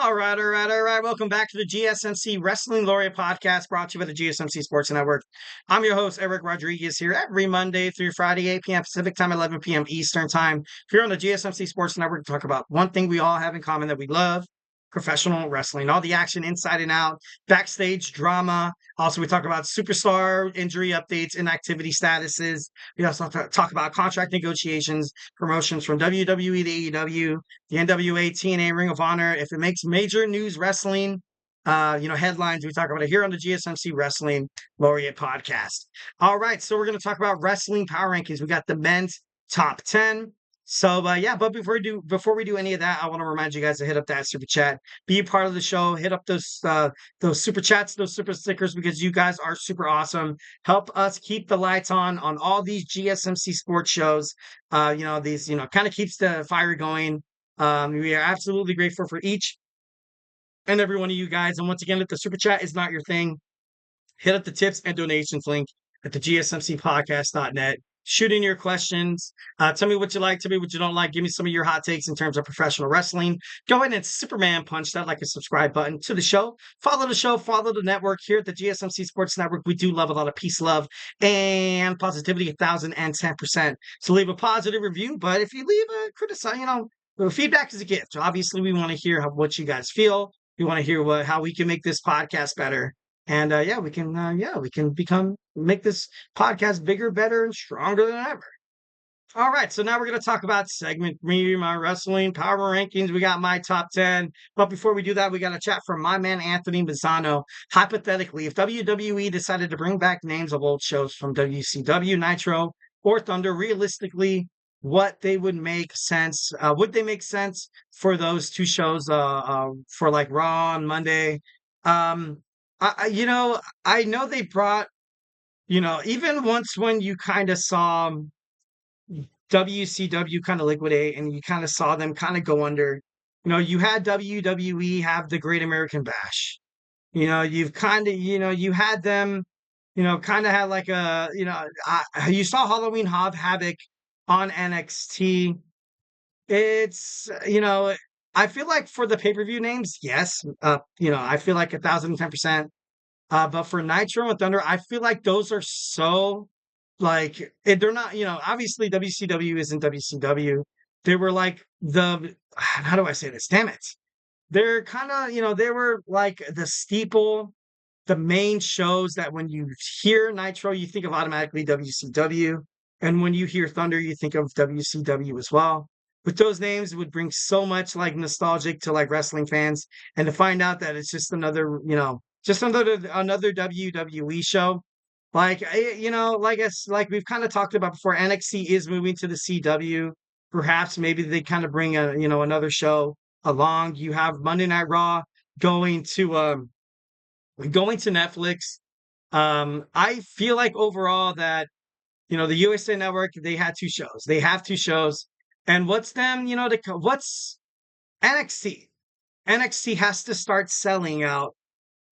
All right. Welcome back to the GSMC Wrestling Laureate podcast brought to you by the GSMC Sports Network. I'm your host, Eric Rodriguez, here every Monday through Friday, 8 p.m. Pacific time, 11 p.m. Eastern time. Here on the GSMC Sports Network, to talk about one thing we all have in common that we love: professional wrestling. All the action inside and out, backstage drama. Also, we talk about superstar injury updates, inactivity statuses. We also talk about contract negotiations, promotions from WWE to AEW, the NWA, TNA, Ring of Honor. If it makes major news wrestling, headlines, we talk about it here on the GSMC Wrestling Laureate podcast. All right, so we're going to talk about wrestling power rankings. We got the men's top 10. But before we do any of that, I want to remind you guys to hit up that super chat, be a part of the show, hit up those super chats, those super stickers, because you guys are super awesome. Help us keep the lights on all these GSMC sports shows. Kind of keeps the fire going. We are absolutely grateful for each and every one of you guys. And once again, if the super chat is not your thing, hit up the tips and donations link at the GSMCpodcast.net. Shoot in your questions. Tell me what you like. Tell me what you don't like. Give me some of your hot takes in terms of professional wrestling. Go ahead and Superman punch that like a subscribe button to the show. Follow the show. Follow the network here at the GSMC Sports Network. We do love a lot of peace, love, and positivity 1,010%. So leave a positive review. But if you leave a criticism, feedback is a gift. Obviously, we want to hear what you guys feel. We want to hear how we can make this podcast better. And we can make this podcast bigger, better, and stronger than ever. All right, so now we're going to talk about segment me, my wrestling power rankings. We got my top 10. But before we do that, we got a chat from my man, Anthony Mazzano. Hypothetically, if WWE decided to bring back names of old shows from WCW, Nitro, or Thunder, realistically, what they would make sense? Would they make sense for those two shows for like Raw on Monday? I know they brought, even once when you kind of saw WCW kind of liquidate and you kind of saw them kind of go under, you had WWE have the Great American Bash. You've kind of, you had them, kind of had like you saw Halloween Havoc on NXT. It's, I feel like for the pay-per-view names, yes, I feel like 1,010%. But for Nitro and Thunder, I feel like those are so they're not, obviously WCW isn't WCW. They were like how do I say this? Damn it. They're kind of, they were like the steeple, the main shows that when you hear Nitro, you think of automatically WCW. And when you hear Thunder, you think of WCW as well. But those names would bring so much like nostalgic to like wrestling fans. And to find out that it's just another, just another WWE show. Like we've kind of talked about before, NXT is moving to the CW. Perhaps maybe they kind of bring another show along. You have Monday Night Raw going to Netflix. I feel like overall that the USA Network, they had two shows. They have two shows, and what's what's NXT? NXT has to start selling out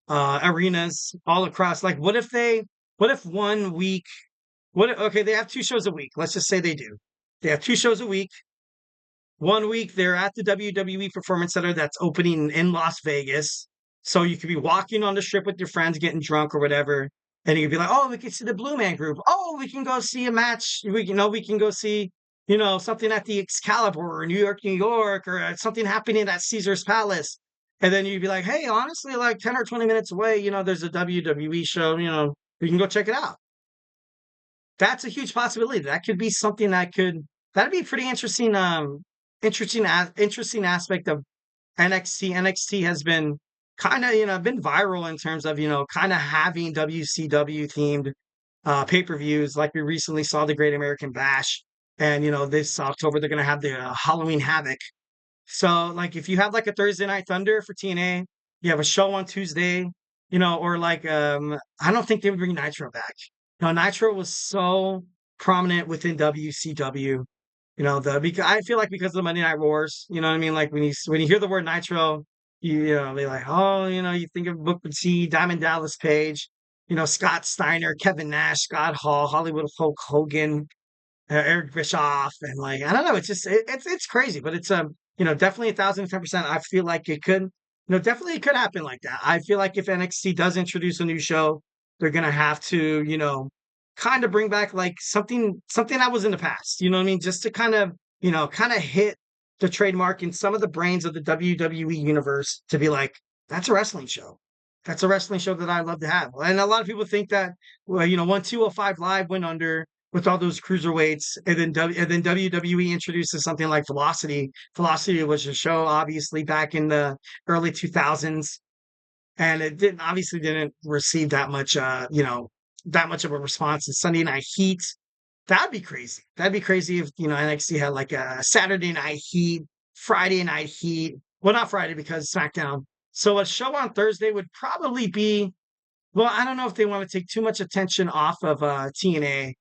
arenas all across. Like, what if 1 week, okay, they have two shows a week. Let's just say they do. They have two shows a week. 1 week, they're at the WWE Performance Center that's opening in Las Vegas. So you could be walking on the strip with your friends, getting drunk or whatever. And you could be like, oh, we can see the Blue Man Group. Oh, we can go see a match. We can go see, something at the Excalibur or New York, or something happening at Caesar's Palace. And then you'd be like, hey, honestly, like 10 or 20 minutes away, there's a WWE show, we can go check it out. That's a huge possibility. That could be something that'd be a pretty interesting aspect of NXT. NXT has been kind of, been viral in terms of, kind of having WCW themed pay-per-views. Like we recently saw the Great American Bash, and, this October, they're going to have the Halloween Havoc. So, like, if you have like a Thursday Night Thunder for TNA, you have a show on Tuesday, or like, I don't think they would bring Nitro back. Nitro was so prominent within WCW. Because I feel like because of the Monday Night Wars, you know what I mean? Like when you hear the word Nitro, they're like, oh, you think of Booker T, Diamond Dallas Page, Scott Steiner, Kevin Nash, Scott Hall, Hollywood Hulk Hogan, Eric Bischoff, and like I don't know, it's just it's crazy, but it's definitely 1,010%. I feel like it could definitely it could happen like that. I feel like if NXT does introduce a new show, they're gonna have to, kind of bring back like something that was in the past. You know what I mean? Just to kind of hit the trademark in some of the brains of the WWE universe to be like, that's a wrestling show. That's a wrestling show that I love to have. And a lot of people think that, well, when 205 Live went under with all those cruiserweights, and then WWE introduces something like Velocity. Velocity was a show, obviously, back in the early 2000s, and it didn't receive that much of a response. And Sunday Night Heat, that'd be crazy. That'd be crazy if NXT had like a Saturday Night Heat, Friday Night Heat. Well, not Friday because SmackDown. So a show on Thursday would probably be, well, I don't know if they want to take too much attention off of TNA,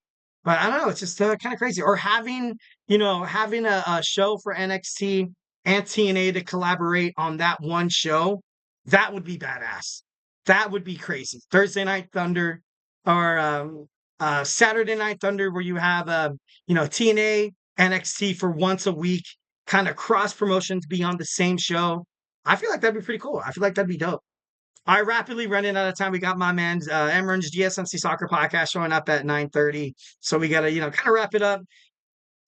but I don't know. It's just kind of crazy. Or having a show for NXT and TNA to collaborate on that one show, that would be badass. That would be crazy. Thursday Night Thunder or Saturday Night Thunder, where you have TNA, NXT for once a week, kind of cross promotions be on the same show. I feel like that'd be pretty cool. I feel like that'd be dope. All right, rapidly running out of time. We got my man Emran's GSMC Soccer Podcast showing up at 9:30. So we gotta, kind of wrap it up.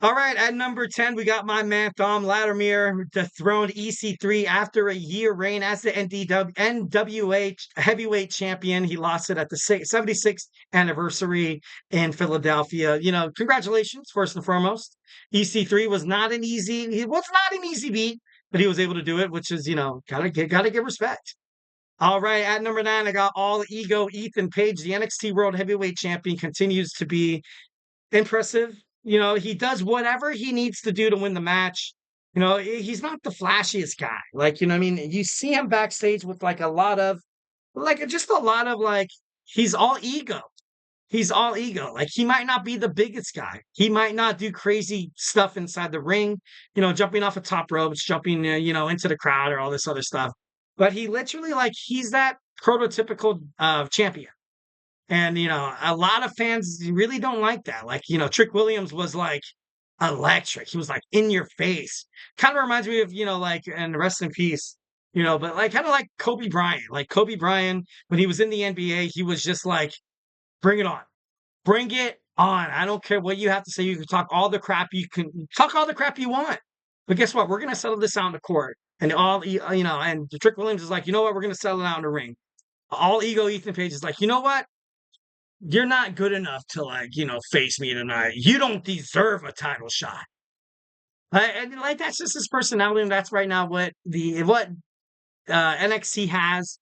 All right, at number 10, we got my man Thom Latimer, dethroned EC3 after a year reign as the NWA heavyweight champion. He lost it at the 76th anniversary in Philadelphia. Congratulations, first and foremost. EC3 was not an easy, he was not an easy beat, but he was able to do it, which is, gotta give respect. All right, at number 9, I got All Ego Ethan Page, the NXT World Heavyweight Champion, continues to be impressive. He does whatever he needs to do to win the match. He's not the flashiest guy. Like, I mean? You see him backstage with like a lot of, like, he's all ego. He's all ego. Like, he might not be the biggest guy. He might not do crazy stuff inside the ring, jumping off of top ropes, jumping, into the crowd or all this other stuff. But he literally, like, he's that prototypical champion. And, a lot of fans really don't like that. Like, Trick Williams was like electric. He was like in your face. Kind of reminds me of, like, and rest in peace, but like kind of like Kobe Bryant. Like Kobe Bryant, when he was in the NBA, he was just like, bring it on. Bring it on. I don't care what you have to say. You can talk all the crap you want. But guess what? We're going to settle this out in the court. And and Trick Williams is like, you know what? We're going to settle it out in the ring. All Ego Ethan Page is like, you know what? You're not good enough to, like, face me tonight. You don't deserve a title shot. And like, that's just his personality, and that's right now what NXT has.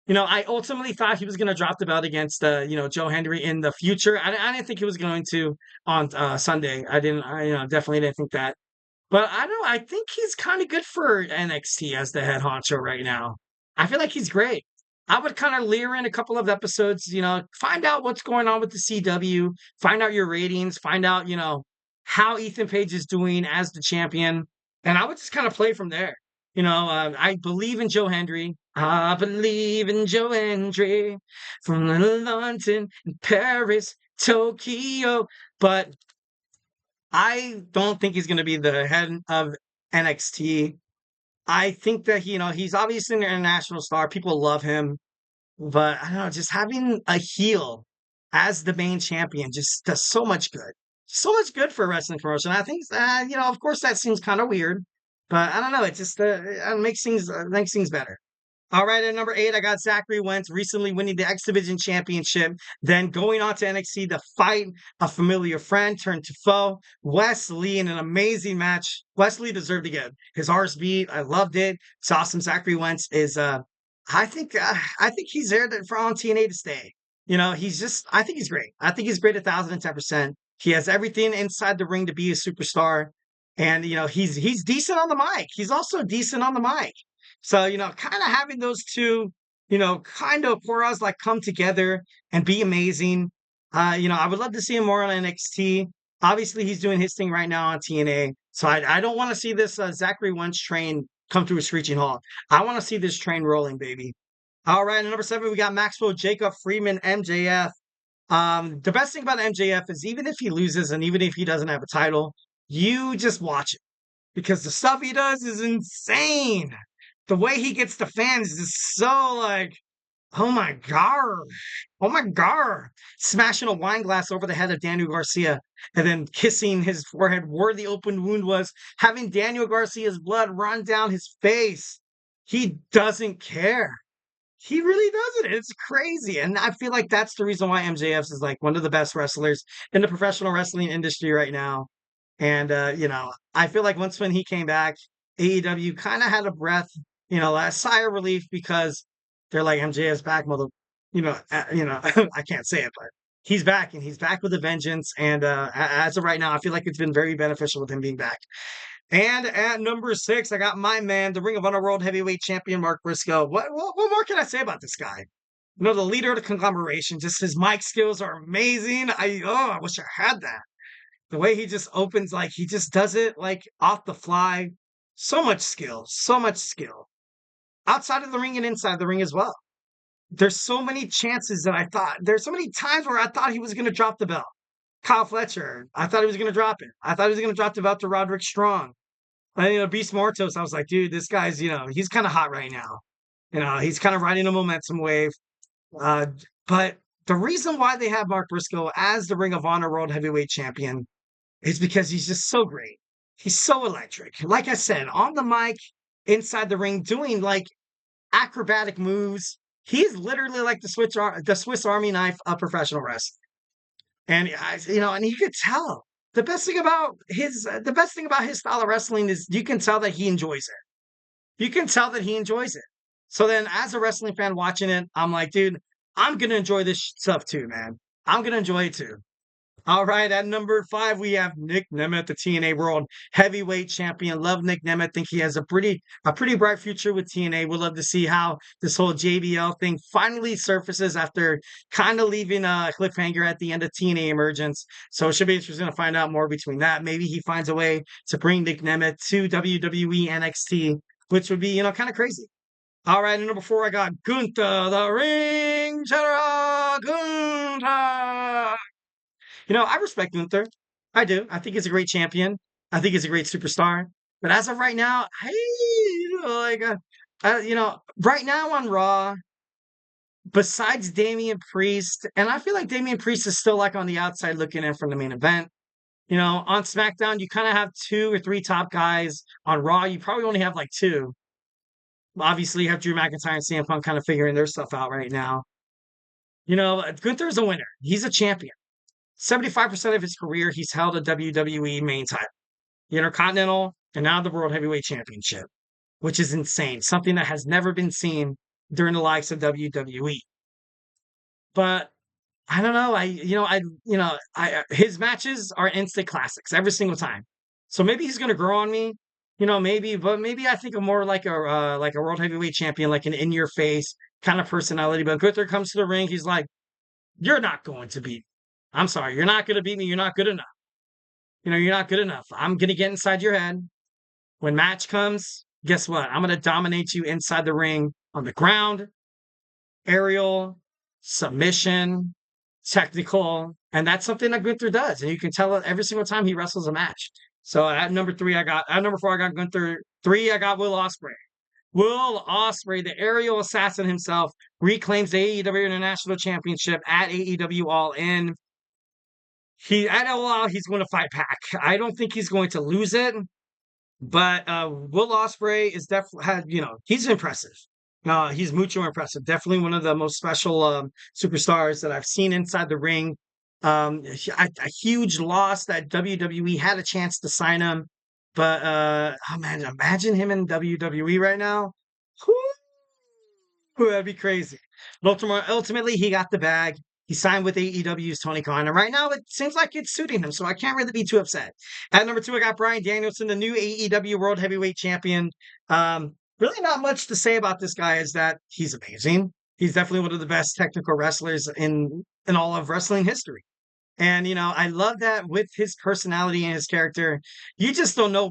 I ultimately thought he was going to drop the belt against Joe Hendry in the future. I didn't think he was going to on Sunday. I definitely didn't think that. But I don't know. I think he's kind of good for NXT as the head honcho right now. I feel like he's great. I would kind of leer in a couple of episodes, find out what's going on with the CW, find out your ratings, find out, how Ethan Page is doing as the champion. And I would just kind of play from there. I believe in Joe Hendry. I believe in Joe Hendry from London, Paris, Tokyo. But I don't think he's going to be the head of NXT. I think that he's obviously an international star. People love him, but I don't know. Just having a heel as the main champion just does so much good. So much good for a wrestling promotion. I think, of course, that seems kind of weird, but I don't know. It just makes things better. All right, at number 8, I got Zachary Wentz recently winning the X Division Championship, then going on to NXT to fight a familiar friend turned to foe, Wes Lee, in an amazing match. Wes Lee deserved to get his arse beat. I loved it. It's awesome. Zachary Wentz is, I think he's there for on TNA to stay. I think he's great. I think he's great 1,010%. He has everything inside the ring to be a superstar, and he's decent on the mic. He's also decent on the mic. So, kind of having those two, kind of auras like come together and be amazing. I would love to see him more on NXT. Obviously, he's doing his thing right now on TNA. So I don't want to see this Zachary Wentz train come to a screeching halt. I want to see this train rolling, baby. All right, at number 7, we got Maxwell Jacob Freeman, MJF. The best thing about MJF is even if he loses and even if he doesn't have a title, you just watch it because the stuff he does is insane. the way he gets the fans is so like, oh my god. Oh my god. Smashing a wine glass over the head of Daniel Garcia and then kissing his forehead where the open wound was, having Daniel Garcia's blood run down his face. He doesn't care. He really doesn't. It's crazy. And I feel like that's the reason why MJF is like one of the best wrestlers in the professional wrestling industry right now. And I feel like once when he came back, AEW kind of had a breath, a sigh of relief because they're like MJF's back, I can't say it, but he's back and he's back with a vengeance. And as of right now, I feel like it's been very beneficial with him being back. And at number 6, I got my man, the Ring of Honor World Heavyweight Champion, Mark Briscoe. What more can I say about this guy? The leader of the conglomeration, just his mic skills are amazing. I wish I had that. The way he just opens, like he just does it like off the fly. So much skill, so much skill. Outside of the ring and inside the ring as well. There's so many chances that there's so many times where I thought he was going to drop the belt. Kyle Fletcher, I thought he was going to drop it. I thought he was going to drop the belt to Roderick Strong. Beast Mortos, I was like, dude, this guy's, he's kind of hot right now. He's kind of riding a momentum wave. But the reason why they have Mark Briscoe as the Ring of Honor World Heavyweight Champion is because he's just so great. He's so electric. Like I said, on the mic, inside the ring, doing like acrobatic moves. He's literally like the Swiss Army knife of professional wrestling. And and you could tell the best thing about his style of wrestling is you can tell that he enjoys it. You can tell that he enjoys it. So then, as a wrestling fan watching it, I'm like, dude, I'm gonna enjoy this stuff too, man. I'm gonna enjoy it too. All right, at number 5, we have Nick Nemeth, the TNA World Heavyweight Champion. Love Nick Nemeth. Think he has a pretty bright future with TNA. We'll love to see how this whole JBL thing finally surfaces after kind of leaving a cliffhanger at the end of TNA Emergence. So it should be interesting to find out more between that. Maybe he finds a way to bring Nick Nemeth to WWE NXT, which would be, kind of crazy. All right, and number 4, I got Gunther, the Ring General Gunther. I respect Gunther. I do. I think he's a great champion. I think he's a great superstar. But as of right now, right now on Raw, besides Damian Priest, and I feel like Damian Priest is still like on the outside looking in from the main event. On SmackDown, you kind of have 2 or 3 top guys. On Raw, you probably only have like 2. Obviously, you have Drew McIntyre and CM Punk kind of figuring their stuff out right now. Gunther's a winner. He's a champion. 75% of his career, he's held a WWE main title, the Intercontinental, and now the World Heavyweight Championship, which is insane. Something that has never been seen during the likes of WWE. But I don't know. His matches are instant classics every single time. So maybe he's going to grow on me. Maybe I think of more like a World Heavyweight Champion, like an in-your-face kind of personality. But Gunther comes to the ring, he's like, "You're not going to beat me. I'm sorry, you're not going to beat me. You're not good enough. You're not good enough. I'm going to get inside your head. When match comes, guess what? I'm going to dominate you inside the ring on the ground, aerial, submission, technical. And that's something that Gunther does. And you can tell it every single time he wrestles a match. So at number 4, I got Gunther. 3, I got Will Ospreay. Will Ospreay, the aerial assassin himself, reclaims the AEW International Championship at AEW All In. At All he's going to fight Pac. I don't think he's going to lose it, but Will Ospreay is definitely he's impressive. He's mucho impressive. Definitely one of the most special superstars that I've seen inside the ring. A huge loss that WWE had a chance to sign him, but imagine him in WWE right now. Whew, that'd be crazy. But ultimately, he got the bag. He signed with AEW's Tony Khan, and right now it seems like it's suiting him, so I can't really be too upset. At number 2, I got Bryan Danielson, the new AEW World Heavyweight Champion. Really not much to say about this guy is that he's amazing. He's definitely one of the best technical wrestlers in all of wrestling history. And, I love that with his personality and his character, you just don't know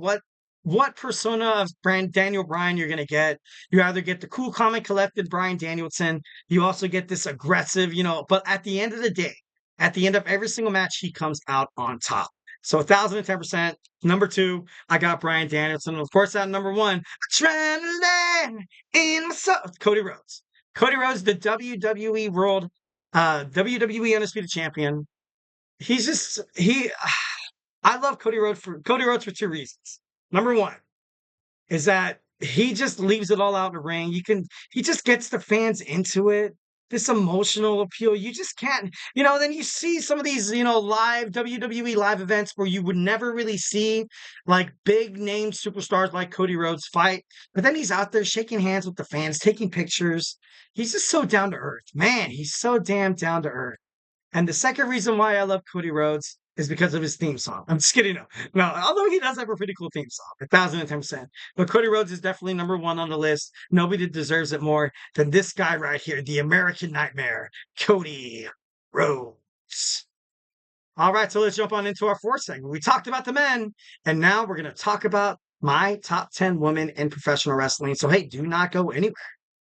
what persona of Daniel Bryan you're going to get. You either get the cool, calm, and collected Bryan Danielson. You also get this aggressive, but at the end of the day, at the end of every single match, he comes out on top. So 1,010%. Number 2, I got Bryan Danielson. Of course, at number 1, I'm trying to land in my soul. Cody Rhodes. Cody Rhodes, the WWE Undisputed Champion. He's just he. I love Cody Rhodes for 2 reasons. Number 1 is that he just leaves it all out in the ring. He just gets the fans into it. This emotional appeal, you just can't, then you see some of these, live WWE live events where you would never really see like big name superstars like Cody Rhodes fight. But then he's out there shaking hands with the fans, taking pictures. He's just so down to earth. Man, he's so damn down to earth. And the second reason why I love Cody Rhodes is because of his theme song. I'm just kidding. No, although he does have a pretty cool theme song, 1,010%. But Cody Rhodes is definitely number 1 on the list. Nobody deserves it more than this guy right here, the American Nightmare, Cody Rhodes. All right, so let's jump on into our 4th segment. We talked about the men, and now we're going to talk about my top 10 women in professional wrestling. So, hey, do not go anywhere.